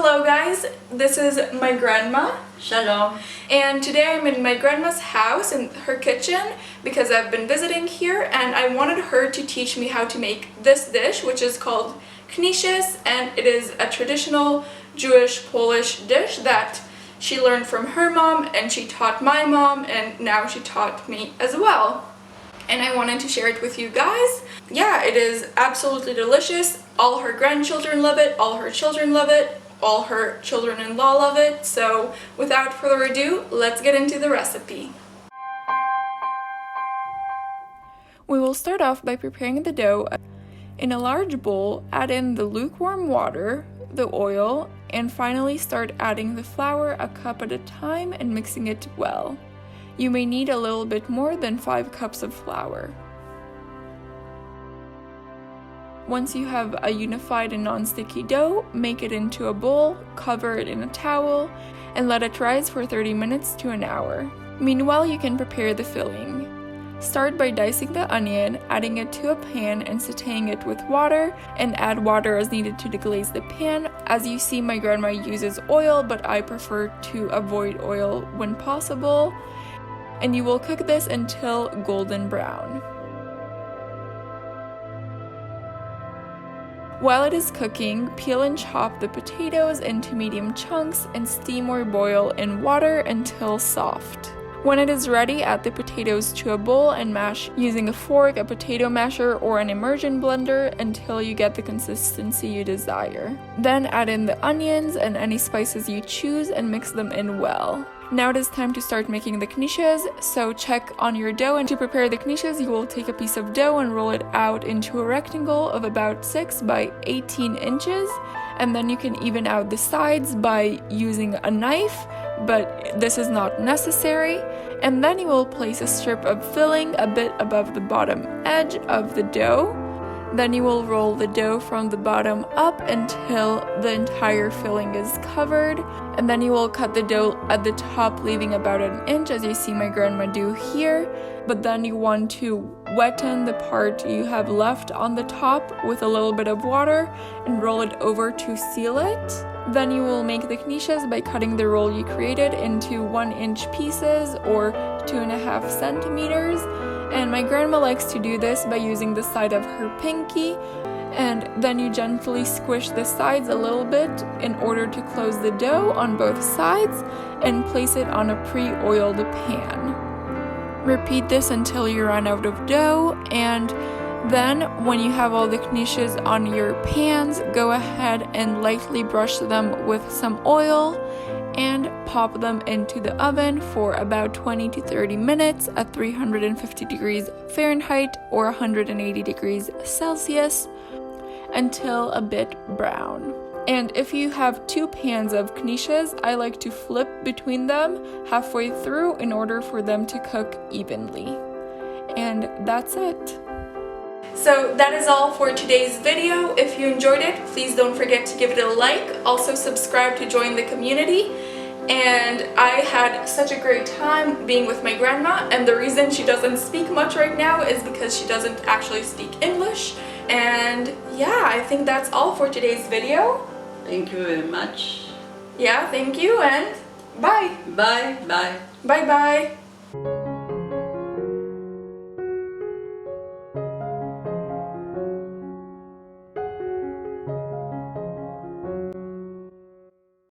Hello guys, this is my grandma. Shalom. And today I'm in my grandma's house in her kitchen because I've been visiting here and I wanted her to teach me how to make this dish, which is called Knishes, and it is a traditional Jewish Polish dish that she learned from her mom and she taught my mom and now she taught me as well. And I wanted to share it with you guys. Yeah, it is absolutely delicious. All her grandchildren love it, all her children love it, all her children-in-law love it. So without further ado, let's get into the recipe. We will start off by preparing the dough. In a large bowl, add in the lukewarm water, the oil, and finally start adding the flour a cup at a time and mixing it well. You may need a little bit more than 5 cups of flour. Once you have a unified and non-sticky dough, make it into a bowl, cover it in a towel, and let it rise for 30 minutes to an hour. Meanwhile, you can prepare the filling. Start by dicing the onion, adding it to a pan and sauteing it with water, and add water as needed to deglaze the pan. As you see, my grandma uses oil, but I prefer to avoid oil when possible. And you will cook this until golden brown. While it is cooking, peel and chop the potatoes into medium chunks and steam or boil in water until soft. When it is ready, add the potatoes to a bowl and mash using a fork, a potato masher, or an immersion blender until you get the consistency you desire. Then add in the onions and any spices you choose and mix them in well. Now it is time to start making the knishes, so check on your dough, and to prepare the knishes you will take a piece of dough and roll it out into a rectangle of about 6 by 18 inches, and then you can even out the sides by using a knife, but this is not necessary. And then you will place a strip of filling a bit above the bottom edge of the dough. Then you will roll the dough from the bottom up until the entire filling is covered, and then you will cut the dough at the top, leaving about an inch, as you see my grandma do here. But then you want to wetten the part you have left on the top with a little bit of water and roll it over to seal it. Then you will make the knishes by cutting the roll you created into 1-inch pieces or 2.5 centimeters. And my grandma likes to do this by using the side of her pinky, and then you gently squish the sides a little bit in order to close the dough on both sides and place it on a pre-oiled pan. Repeat this until you run out of dough, and then when you have all the knishes on your pans, go ahead and lightly brush them with some oil and pop them into the oven for about 20 to 30 minutes at 350 degrees Fahrenheit or 180 degrees Celsius until a bit brown. And if you have 2 pans of knishes, I like to flip between them halfway through in order for them to cook evenly. And that's it. So that is all for today's video. If you enjoyed it, please don't forget to give it a like. Also subscribe to join the community. And I had such a great time being with my grandma, and the reason she doesn't speak much right now is because she doesn't actually speak English. And yeah, I think that's all for today's video. Thank you very much. Yeah, thank you, and bye. Bye. Bye. Bye bye.